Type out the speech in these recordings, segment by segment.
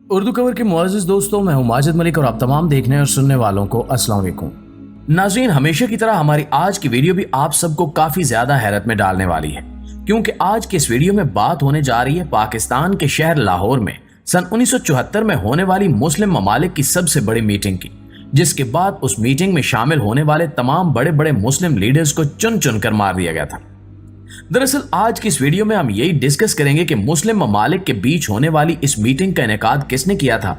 उर्दू खबर के मुअज़्ज़िज़ दोस्तों, मैं हूं माजिद मलिक और आप तमाम देखने और सुनने वालों को अस्सलाम वालेकुम। नाज़रीन, हमेशा की तरह हमारी आज की वीडियो भी आप सबको काफी ज्यादा हैरत में डालने वाली है, क्योंकि आज की इस वीडियो में बात होने जा रही है पाकिस्तान के शहर लाहौर में सन 1974 में होने वाली मुस्लिम ममालिक की सबसे बड़ी मीटिंग की, जिसके बाद उस मीटिंग में शामिल होने वाले तमाम बड़े बड़े मुस्लिम लीडर्स को चुन चुन कर मार दिया गया था। दरअसल आज की इस वीडियो में हम यही डिस्कस करेंगे कि मुस्लिम ममालिक के बीच होने वाली इस मीटिंग का इनेकाद किसने किया था,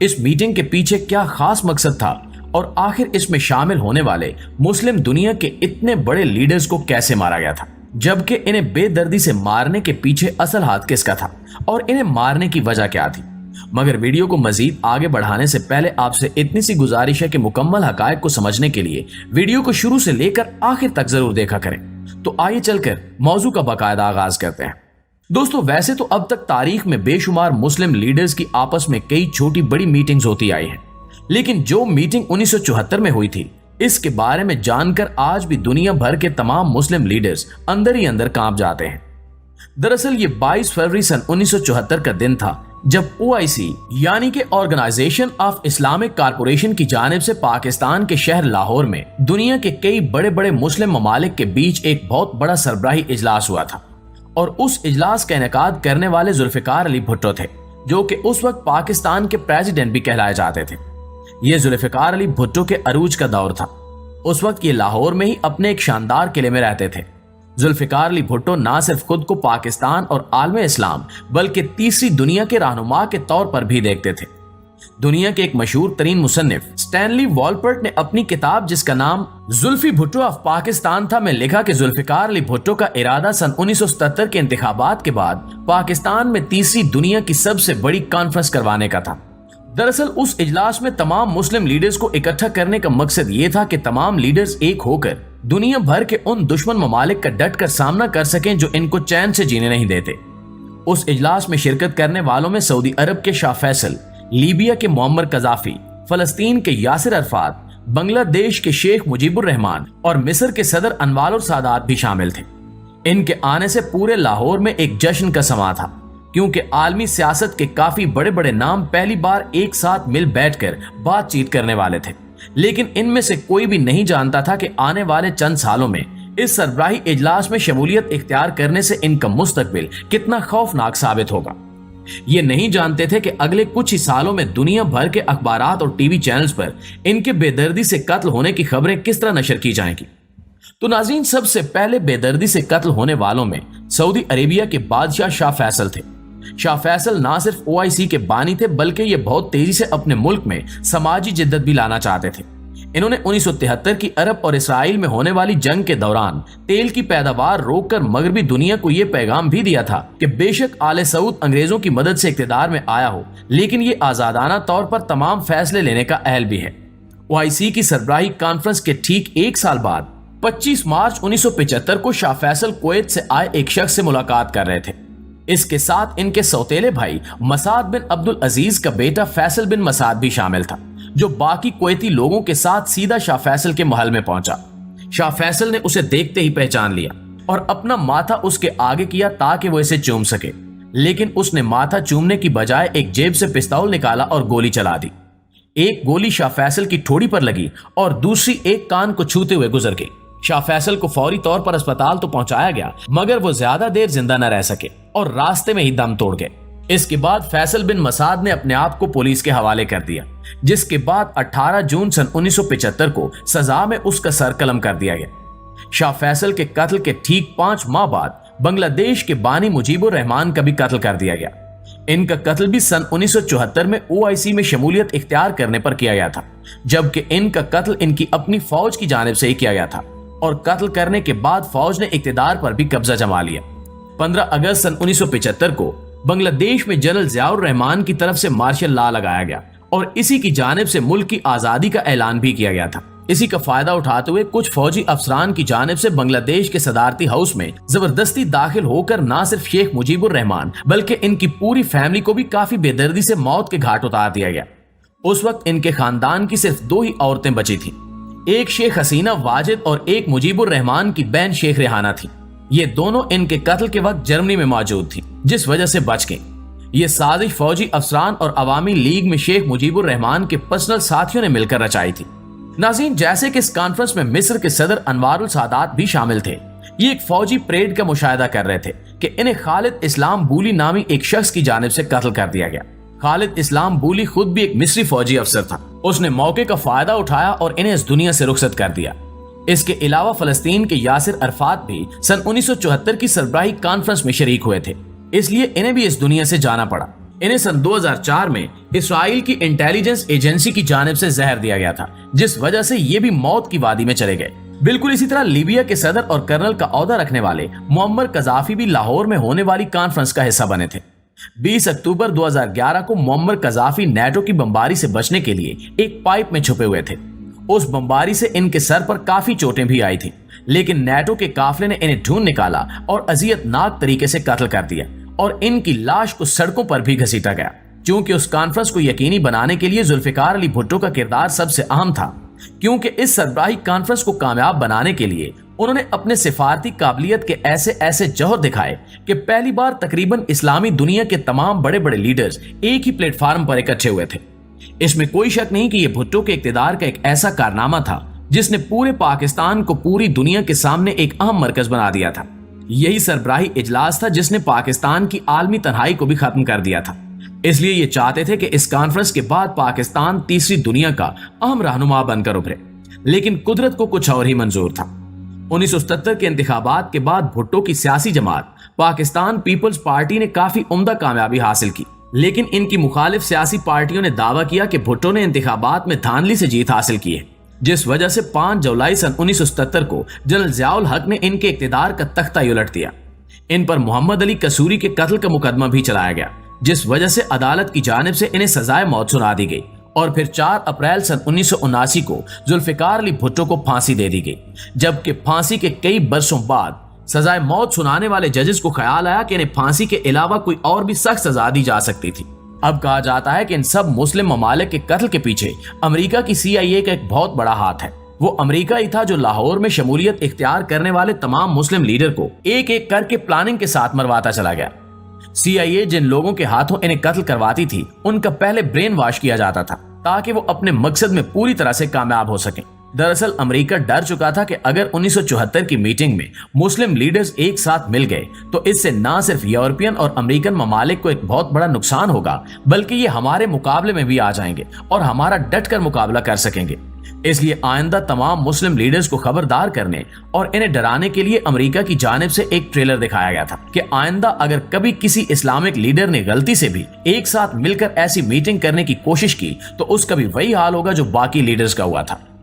इस मीटिंग के पीछे क्या खास मकसद था और आखिर इसमें शामिल होने वाले मुस्लिम दुनिया के इतने बड़े लीडर्स को कैसे मारा गया था, जबकि इन्हें बेदर्दी से मारने के पीछे असल हाथ किसका था और इन्हें मारने की वजह क्या थी। मगर वीडियो को मजीद आगे बढ़ाने से पहले आपसे इतनी सी गुजारिश है कि मुकम्मल हकायक को समझने के लिए वीडियो को शुरू से लेकर आखिर तक जरूर देखा करें। तो आइए चलकर मौजू का बाकायदा आगाज करते हैं। दोस्तों, वैसे तो अब तक तारीख में बेशुमार मुस्लिम लीडर्स की आपस में कई छोटी बड़ी मीटिंग्स होती आई हैं, लेकिन जो मीटिंग 1974 में हुई थी, इसके बारे में जानकर आज भी दुनिया भर के तमाम मुस्लिम लीडर्स अंदर ही अंदर कांप जाते हैं। दरअसल ये 22 फरवरी सन 1974 का दिन था जब OIC यानी कि ऑर्गेनाइजेशन ऑफ इस्लामिक कॉरपोरेशन की जानिब से पाकिस्तान के शहर लाहौर में दुनिया के कई बड़े बड़े मुस्लिम ममालिक के बीच एक बहुत बड़ा सरबराही इजलास हुआ था और उस इजलास का इनेकाद करने वाले जुल्फिकार अली भुट्टो थे, जो कि उस वक्त पाकिस्तान के प्रेसिडेंट भी कहलाए जाते थे। ये जुल्फिकार अली भुट्टो के अरूज का दौर था। उस वक्त ये लाहौर में ही अपने एक शानदार किले में रहते थे। जुल्फिकार अली भुट्टो ना सिर्फ खुद को पाकिस्तान और आलम इस्लाम बल्कि तीसरी दुनिया के रहनुमा के तौर पर भी देखते थे। दुनिया के एक मशहूर तरीन मुसन्निफ स्टैनली वॉलपर्ट ने अपनी किताब, जिसका नाम जुल्फी भुट्टो ऑफ पाकिस्तान था, में लिखा कि जुल्फिकार अली भुट्टो का इरादा सन 1977 के इंतखाबात के बाद पाकिस्तान में तीसरी दुनिया की सबसे बड़ी कॉन्फ्रेंस करवाने का था। दरअसल उस इजलास में तमाम मुस्लिम लीडर्स को इकट्ठा करने का मकसद ये था कि तमाम लीडर्स एक होकर दुनिया भर के उन दुश्मन ममालिक का डट कर सामना कर सकें जो इनको चैन से जीने नहीं देते। उस इजलास में शिरकत करने वालों में सऊदी अरब के शाह फैसल, लीबिया के मुअम्मर कजाफी, फलस्तीन के यासिर अरफात, बांग्लादेश के शेख मुजीबुर रहमान और मिस्र के सदर अनवार सादात भी शामिल थे। इनके आने से पूरे लाहौर में एक जश्न का समा था, क्योंकि आलमी सियासत के काफी बड़े बड़े नाम पहली बार एक साथ मिल बैठकर बातचीत करने वाले थे। लेकिन इनमें से कोई भी नहीं जानता था कि आने वाले चंद सालों में इस सरबराही इजलास में शमूलियत इख्तियार करने से इनका मुस्तकबिल कितना खौफनाक साबित होगा। ये नहीं जानते थे कि अगले कुछ ही सालों में दुनिया भर के अखबारात और टीवी चैनल्स पर इनके बेदर्दी से कत्ल होने की खबरें किस तरह नशर की जाएंगी। तो नाज़रीन, सबसे पहले बेदर्दी से कत्ल होने वालों में सऊदी अरेबिया के बादशाह शाह फैसल थे। शाह फैसल ना सिर्फ OIC के बानी थे, बल्कि ये बहुत तेजी से अपने मुल्क में समाजी जिद्दत भी लाना चाहते थे। इन्होंने 1973 की अरब और इसराइल में होने वाली जंग के दौरान तेल की पैदावार रोककर मगरबी दुनिया को यह पैगाम भी दिया था कि बेशक आले सऊद अंग्रेजों की मदद से इक्तिदार में आया हो, लेकिन ये आजादाना तौर पर तमाम फैसले लेने का अहल भी है। OIC की सरबराही कॉन्फ्रेंस के ठीक एक साल बाद 25 मार्च 1975 को शाह फैसल कुवैत से आए एक शख्स से मुलाकात कर रहे थे। इसके साथ इनके सौतेले भाई मसाद बिन अब्दुल अजीज का बेटा फैसल बिन मसाद भी शामिल था, जो बाकी कुवैती लोगों के साथ सीधा शाह फैसल के महल में पहुंचा। शाह फैसल ने उसे देखते ही पहचान लिया और अपना माथा उसके आगे किया ताकि वो इसे चूम सके, लेकिन उसने माथा चूमने की बजाय एक जेब से पिस्तौल निकाला और गोली चला दी। एक गोली शाह फैसल की ठोड़ी पर लगी और दूसरी एक कान को छूते हुए गुजर गई। शाह फैसल को फौरी तौर पर अस्पताल तो पहुंचाया गया, मगर वो ज्यादा देर जिंदा न रह सके और रास्ते में ही दम तोड़ गए। इसके बाद फैसल बिन मसाद ने अपने आप को पुलिस के हवाले कर दिया, जिसके बाद 18 जून सन 1975 को सजा में उसका सर कलम कर दिया गया। शाह फैसल के कत्ल के ठीक 5 माह बाद बांग्लादेश के बानी मुजीबुर रहमान का भी कत्ल कर दिया गया। इनका कत्ल भी सन 1974 में OIC में शमूलियत इख्तियार करने पर किया गया था, जबकि इनका कत्ल इनकी अपनी फौज की जानिब से ही किया गया था और कत्ल करने के बाद फौज ने इक्तिदार पर भी कब्जा जमा लिया। 15 अगस्त सन 1975 को बांग्लादेश में जनरल जियाउर रहमान की तरफ से मार्शल लॉ लगाया गया और इसी की जानिब से मुल्क की आजादी का ऐलान भी किया गया था। इसी का फायदा उठाते हुए कुछ फौजी अफसरान की जानिब से बांग्लादेश के सदारती हाउस में जबरदस्ती दाखिल होकर न सिर्फ शेख मुजीबुर रहमान बल्कि इनकी पूरी फैमिली को भी काफी बेदर्दी से मौत के घाट उतार दिया गया। उस वक्त इनके खानदान की सिर्फ 2 ही औरतें बची थी, एक शेख हसीना वाजिद और एक मुजीबुर रहमान की बहन शेख रेहाना थी। ये दोनों इनके कत्ल के वक्त जर्मनी में मौजूद थी, जिस वजह से बच गईं। ये साजिश फौजी अफसरान और अवामी लीग में शेख मुजीबुर रहमान के पर्सनल साथियों ने मिलकर रचाई थी। नाज़रीन, जैसे कि इस कॉन्फ्रेंस में मिस्र के सदर अनवारुल सादात भी शामिल थे। ये एक फौजी परेड का मुशाहिदा कर रहे थे कि इन्हें खालिद इस्लाम बूली नामी एक शख्स की जानिब से कत्ल कर दिया गया। खालिद इस्लाम बूली खुद भी एक मिस्री फौजी अफसर था। उसने मौके का फायदा उठाया और इन्हें इस दुनिया से रुखसत कर दिया। इसके अलावा फलस्तीन के यासिर अरफात भी सन 1974 की सरबराही कॉन्फ्रेंस में शरीक हुए थे, इसलिए इन्हें भी इस दुनिया से जाना पड़ा। इन्हें सन 2004 में इसराइल की इंटेलिजेंस एजेंसी की जानिब से जहर दिया गया था, जिस वजह से ये भी मौत की वादी में चले गए। बिल्कुल इसी तरह लीबिया के सदर और कर्नल का ओहदा रखने वाले मुअम्मर कज़ाफी भी लाहौर में होने वाली कॉन्फ्रेंस का हिस्सा बने थे। 20 अक्टूबर 2011 को मुअम्मर कज़ाफी नेटो की बमबारी से बचने के लिए एक पाइप में छुपे हुए थे। उस बमबारी से इनके सर पर काफी चोटें भी आई थी, लेकिन नेटो के काफिले ने इन्हें ढूंढ निकाला और अजियतनाक तरीके से कत्ल कर दिया और इनकी लाश को सड़कों पर भी घसीटा गया। क्योंकि उस कॉन्फ्रेंस को यकीनी बनाने के लिए जुल्फिकार अली भुट्टो का किरदार सबसे अहम था, क्योंकि इस सरबराही कॉन्फ्रेंस को कामयाब बनाने के लिए उन्होंने अपने सिफारती काबिलियत के ऐसे ऐसे जौहर दिखाए कि पहली बार तकरीबन इस्लामी दुनिया के तमाम बड़े बड़े लीडर्स एक ही प्लेटफार्म पर इकट्ठे हुए थे। इसमें कोई शक नहीं कि यह भुट्टो के इक्तिदार का एक ऐसा कारनामा था जिसने पूरे पाकिस्तान को पूरी दुनिया के सामने एक अहम मरकज बना दिया था। यही सरबराही इजलास था जिसने पाकिस्तान की आलमी तन्हाई को भी खत्म कर दिया था। इसलिए ये चाहते थे कि इस कॉन्फ्रेंस के बाद पाकिस्तान तीसरी दुनिया का अहम रहनुमा बनकर उभरे, लेकिन कुदरत को कुछ और ही मंजूर था। 1977 के इंतखाबात के बाद भुट्टो की सियासी जमात पाकिस्तान पीपल्स पार्टी ने काफी उम्दा कामयाबी हासिल की, लेकिन इनकी मुखालिफ सियासी पार्टियों ने दावा किया कि भुट्टो ने इंतखाबात में धांधली से जीत हासिल की है, जिस वजह से 5 जुलाई सन 1977 को जनरल ज़ियाउल हक ने इनके इक्तिदार का तख्ता ही उलट दिया। इन पर मोहम्मद अली कसूरी के कत्ल का मुकदमा भी चलाया गया, जिस वजह से अदालत की जानिब से इन्हें सजाए मौत सुना दी गई और फिर 4 अप्रैल सन 1979 को जुल्फिकार अली भुट्टो को फांसी दे दी गई। जबकि फांसी के कई बरसों बाद सजाए मौत सुनाने वाले जजेस को ख्याल आया कि इन्हें फांसी के अलावा कोई और भी सख्त सजा दी जा सकती थी। अब कहा जाता है कि इन सब मुस्लिम ममालिक के कत्ल के पीछे अमेरिका की CIA का एक बहुत बड़ा हाथ है। वो अमेरिका ही था जो लाहौर में शमूलियत इख्तियार करने वाले तमाम मुस्लिम लीडर को एक एक करके प्लानिंग के साथ मरवाता चला गया। CIA जिन लोगों के हाथों इन्हें कत्ल करवाती थी, उनका पहले ब्रेन वॉश किया जाता था ताकि वो अपने मकसद में पूरी तरह से कामयाब हो सकें। दरअसल अमेरिका डर चुका था कि अगर 1974 की मीटिंग में मुस्लिम लीडर्स एक साथ मिल गए तो इससे न सिर्फ यूरोपियन और अमेरिकन ममालिक को एक बहुत बड़ा नुकसान होगा, बल्कि ये हमारे मुकाबले में भी आ जाएंगे और हमारा डट कर मुकाबला कर सकेंगे। इसलिए आइंदा तमाम मुस्लिम लीडर्स को खबरदार करने और इन्हें डराने के लिए अमेरिका की जानिब से एक ट्रेलर दिखाया गया था कि आइंदा अगर कभी किसी इस्लामिक लीडर ने गलती से भी एक साथ मिलकर ऐसी मीटिंग करने की कोशिश की तो उसका भी वही हाल होगा जो बाकी लीडर्स का हुआ था।